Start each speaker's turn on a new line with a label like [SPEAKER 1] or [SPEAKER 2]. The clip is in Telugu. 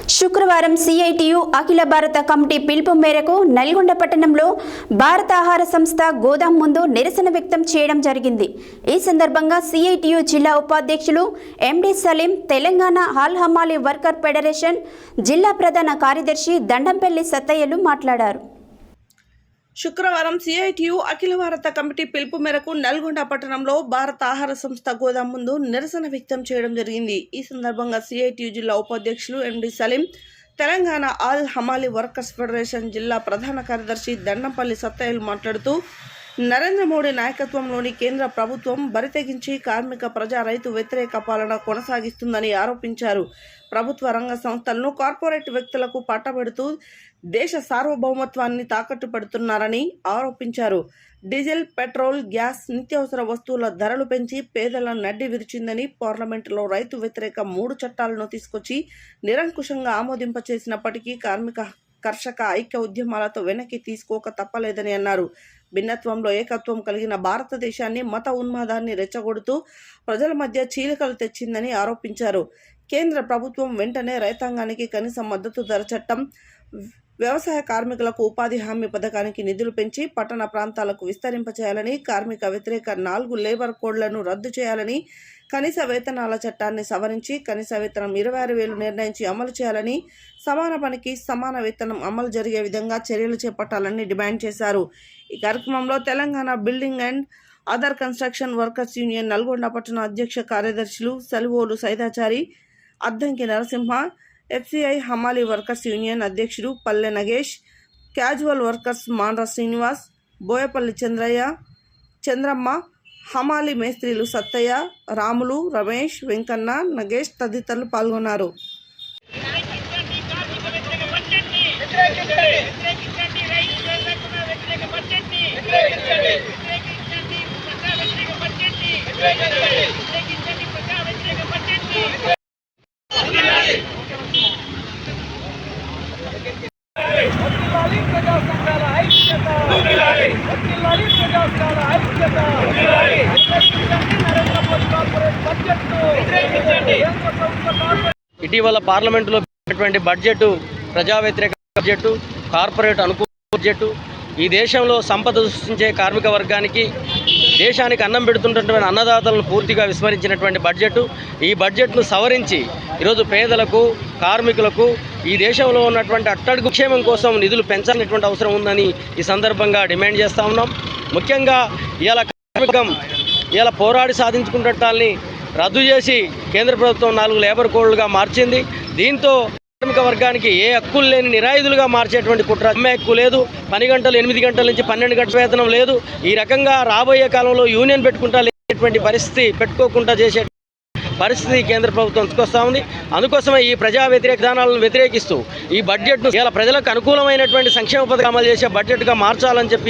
[SPEAKER 1] శుక్రవారం సిఐటియు అఖిల భారత కమిటీ పిలుపు మేరకు నల్గొండ పట్టణంలో భారత ఆహార సంస్థ గోదాం ముందు నిరసన వ్యక్తం చేయడం జరిగింది। ఈ సందర్భంగా సిఐటియు జిల్లా ఉపాధ్యక్షులు ఎండి సలీం, తెలంగాణ హాల్ హమాలి వర్కర్ ఫెడరేషన్ జిల్లా ప్రధాన కార్యదర్శి దండంపల్లి సత్తయ్యలు మాట్లాడారు।
[SPEAKER 2] శుక్రవారం సిఐటియు అఖిల భారత కమిటీ పిలుపు మేరకు నల్గొండ పట్టణంలో భారత ఆహార సంస్థ గోదాం ముందు నిరసన వ్యక్తం చేయడం జరిగింది। ఈ సందర్భంగా సిఐటియు జిల్లా ఉపాధ్యక్షులు ఎండి సలీం, తెలంగాణ ఆల్ హమాలి వర్కర్స్ ఫెడరేషన్ జిల్లా ప్రధాన కార్యదర్శి దండంపల్లి సత్తయ్యలు మాట్లాడుతూ నరేంద్ర మోడీ నాయకత్వంలోని కేంద్ర ప్రభుత్వం బరితెగించి కార్మిక ప్రజా రైతు వ్యతిరేక పాలన కొనసాగిస్తుందని ఆరోపించారు। ప్రభుత్వ రంగ సంస్థలను కార్పొరేట్ వ్యక్తులకు పట్టబెడుతూ దేశ సార్వభౌమత్వాన్ని తాకట్టు పెడుతున్నారని ఆరోపించారు। డీజిల్, పెట్రోల్, గ్యాస్, నిత్యావసర వస్తువుల ధరలు పెంచి పేదల నడ్డి విరిచిందని, పార్లమెంటులో రైతు వ్యతిరేక 3 చట్టాలను తీసుకొచ్చి నిరంకుశంగా ఆమోదింపచేసినప్పటికీ కర్షక ఐక్య ఉద్యమాలతో వెనక్కి తీసుకోక తప్పలేదని అన్నారు। భిన్నత్వంలో ఏకత్వం కలిగిన భారతదేశాన్ని మత ఉన్మాదాన్ని రెచ్చగొడుతూ ప్రజల మధ్య చీలికలు తెచ్చిందని ఆరోపించారు। కేంద్ర ప్రభుత్వం వెంటనే రైతాంగానికి కనీస మద్దతు ధర చట్టం, వ్యవసాయ కార్మికులకు ఉపాధి హామీ పథకానికి నిధులు పెంచి పట్టణ ప్రాంతాలకు విస్తరింపచేయాలని, కార్మిక వ్యతిరేక 4 లేబర్ కోడ్లను రద్దు చేయాలని, కనీస వేతనాల చట్టాన్ని సవరించి కనీస వేతనం 26,000 నిర్ణయించి అమలు చేయాలని, సమాన పనికి సమాన వేతనం అమలు జరిగే విధంగా చర్యలు చేపట్టాలని డిమాండ్ చేశారు। ఈ కార్యక్రమంలో Telangana building and other construction workers union Nalgonda పట్టణ అధ్యక్ష కార్యదర్శులు సలివోలు సైదాచారి, అద్దంకి నరసింహ, ఎఫ్సిఐ హమాలి వర్కర్స్ యూనియన్ అధ్యక్షుడు పల్లె నగేష్, క్యాజువల్ వర్కర్స్ మాండ్ర శ్రీనివాస్, బోయపల్లి చంద్రమ్మ, హమాలి మేస్త్రీలు సత్తయ్య, రాములు, రమేష్, వెంకన్న, నగేష్ తదితరులు పాల్గొన్నారు।
[SPEAKER 3] ఇటీవల పార్లమెంటులో పెట్టినటువంటి బడ్జెట్ ప్రజా వ్యతిరేక బడ్జెట్, కార్పొరేట్ అనుకూల బడ్జెట్ ఈ దేశంలో సంపద సృష్టించే కార్మిక వర్గానికి, దేశానికి అన్నం పెడుతున్నటువంటి అన్నదాతలను పూర్తిగా విస్మరించినటువంటి బడ్జెట్। ఈ బడ్జెట్ను సవరించి ఈరోజు పేదలకు, కార్మికులకు, ఈ దేశంలో ఉన్నటువంటి అట్టడుగు క్షేమం కోసం నిధులు పెంచాల్సినటువంటి అవసరం ఉందని ఈ సందర్భంగా డిమాండ్ చేస్తూ ఉన్నాం। ముఖ్యంగా ఇలా పోరాడి సాధించుకున్నట్టాల్ని రద్దు చేసి కేంద్ర ప్రభుత్వం 4 లేబర్ కోడ్లుగా మార్చింది। దీంతో కార్మిక వర్గానికి ఏ హక్కులు లేని నిరాయుధులుగా మార్చేటువంటి కుట్ర, అమ్మే హక్కు లేదు, పని గంటలు 8 గంటల నుంచి 12 గంటల వేతనం లేదు। ఈ రకంగా రాబోయే కాలంలో యూనియన్ పెట్టుకోకుండా చేసే పరిస్థితి కేంద్ర ప్రభుత్వం తీసుకొస్తా ఉంది। అందుకోసమే ఈ ప్రజా వ్యతిరేక విధానాలను వ్యతిరేకిస్తూ ఈ బడ్జెట్ను ఇలా ప్రజలకు అనుకూలమైనటువంటి సంక్షేమ పథకాలు అమలు చేసే బడ్జెట్గా మార్చాలని చెప్పి